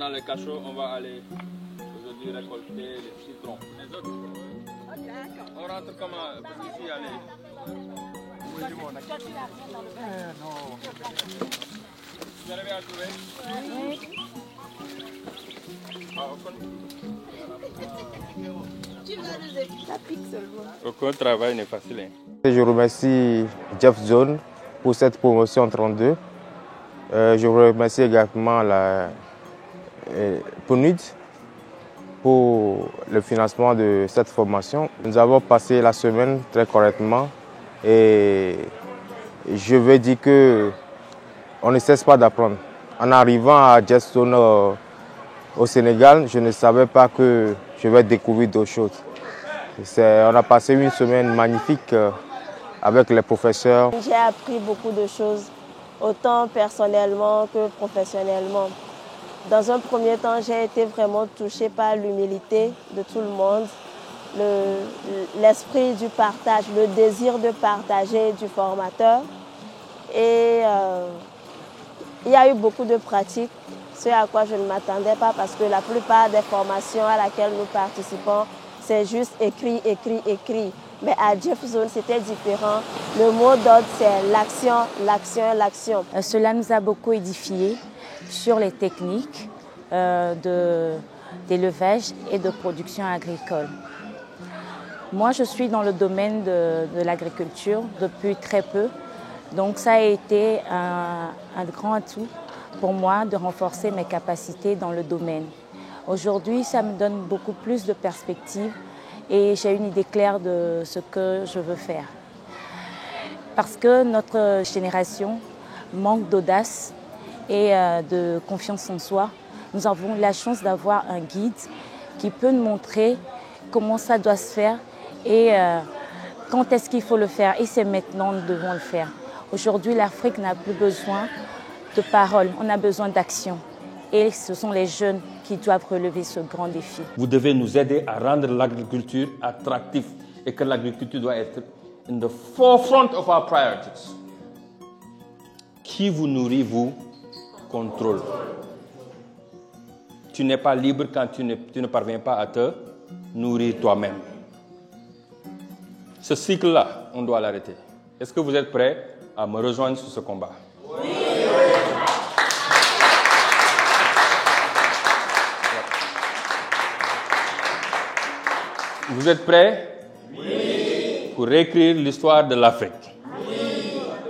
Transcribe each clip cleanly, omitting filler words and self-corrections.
Pendant le cachot, on va aller aujourd'hui récolter les citrons. Les autres, on rentre comment? Parce qu'ici, allez. Vous arrivez à trouver? Oui. Aucun travail n'est facile. Je remercie Jeff Zone pour cette promotion 32. Je remercie également la PNUD pour le financement de cette formation. Nous avons passé la semaine très correctement et je veux dire qu'on ne cesse pas d'apprendre. En arrivant à Jeff Zone au Sénégal, je ne savais pas que je vais découvrir d'autres choses. On a passé une semaine magnifique avec les professeurs. J'ai appris beaucoup de choses, autant personnellement que professionnellement. Dans un premier temps, j'ai été vraiment touchée par l'humilité de tout le monde, l'esprit du partage, le désir de partager du formateur. Et il y a eu beaucoup de pratiques, ce à quoi je ne m'attendais pas parce que la plupart des formations à laquelle nous participons, c'est juste écrit, écrit, écrit. Mais à Jeff Zone, c'était différent. Le mot d'ordre, c'est l'action, l'action, l'action. Cela nous a beaucoup édifiés sur les techniques d'élevage et de production agricole. Moi, je suis dans le domaine de l'agriculture depuis très peu. Donc, ça a été un grand atout pour moi de renforcer mes capacités dans le domaine. Aujourd'hui, ça me donne beaucoup plus de perspectives et j'ai une idée claire de ce que je veux faire. Parce que notre génération manque d'audace et de confiance en soi. Nous avons la chance d'avoir un guide qui peut nous montrer comment ça doit se faire et quand est-ce qu'il faut le faire. Et c'est maintenant que nous devons le faire. Aujourd'hui, l'Afrique n'a plus besoin de paroles, on a besoin d'action. Et ce sont les jeunes qui doivent relever ce grand défi. Vous devez nous aider à rendre l'agriculture attractive et que l'agriculture doit être in the forefront of our priorities. Qui vous nourrit, vous contrôle. Tu n'es pas libre quand tu ne parviens pas à te nourrir toi-même. Ce cycle-là, on doit l'arrêter. Est-ce que vous êtes prêts à me rejoindre sur ce combat? Oui. Vous êtes prêts? Oui. Pour réécrire l'histoire de l'Afrique? Oui.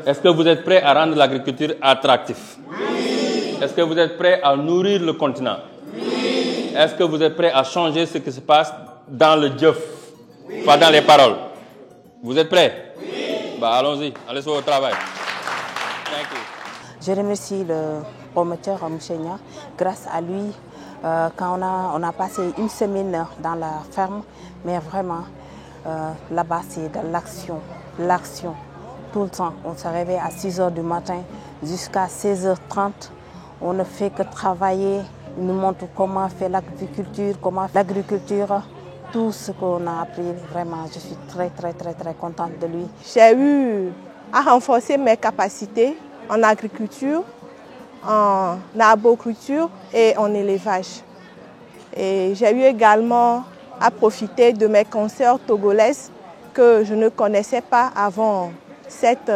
Est-ce que vous êtes prêts à rendre l'agriculture attractive? Oui. Est-ce que vous êtes prêts à nourrir le continent? Oui. Est-ce que vous êtes prêts à changer ce qui se passe dans le Dieuf? Oui. Pas dans les paroles. Vous êtes prêts? Oui. Bah, allons-y, allez sur le travail. Thank you. Je remercie le promoteur Mouchenia. Grâce à lui, quand on a passé une semaine dans la ferme, mais vraiment, là-bas, c'est de l'action, l'action, tout le temps. On se réveille à 6 h du matin jusqu'à 16 h 30. On ne fait que travailler. Il nous montre comment faire l'agriculture, tout ce qu'on a appris. Vraiment, je suis très, très, très, très contente de lui. J'ai eu à renforcer mes capacités en agriculture, en arboriculture et en élevage. Et j'ai eu également à profiter de mes consoeurs togolaises que je ne connaissais pas avant cette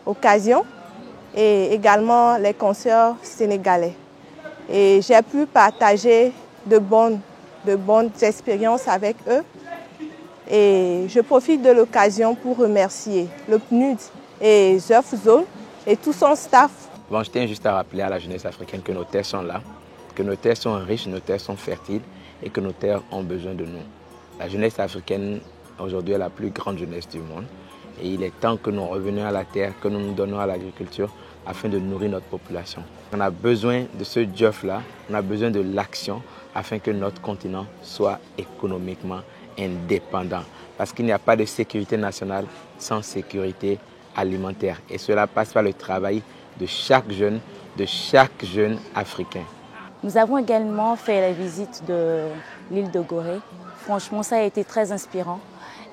occasion et également les consoeurs sénégalais. Et j'ai pu partager de bonnes expériences avec eux. Et je profite de l'occasion pour remercier le PNUD et Jeff Zone et tout son staff. Bon, je tiens juste à rappeler à la jeunesse africaine que nos terres sont là, que nos terres sont riches, nos terres sont fertiles et que nos terres ont besoin de nous. La jeunesse africaine aujourd'hui est la plus grande jeunesse du monde et il est temps que nous revenions à la terre, que nous nous donnons à l'agriculture afin de nourrir notre population. On a besoin de ce Dieuf-là, on a besoin de l'action afin que notre continent soit économiquement indépendant. Parce qu'il n'y a pas de sécurité nationale sans sécurité alimentaire. Et cela passe par le travail de chaque jeune africain. Nous avons également fait la visite de l'île de Gorée. Franchement, ça a été très inspirant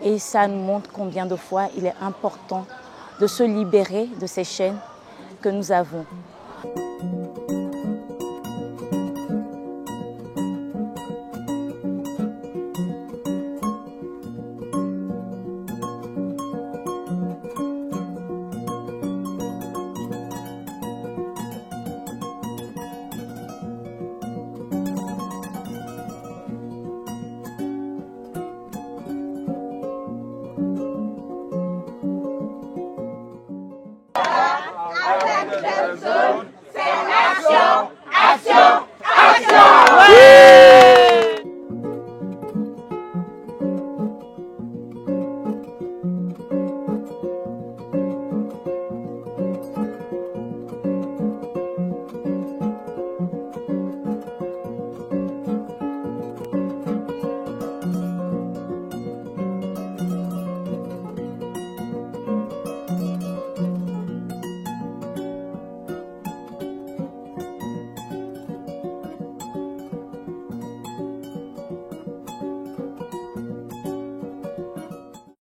et ça nous montre combien de fois il est important de se libérer de ces chaînes que nous avons. Jeunes Zones, c'est action, action, action. Ouais.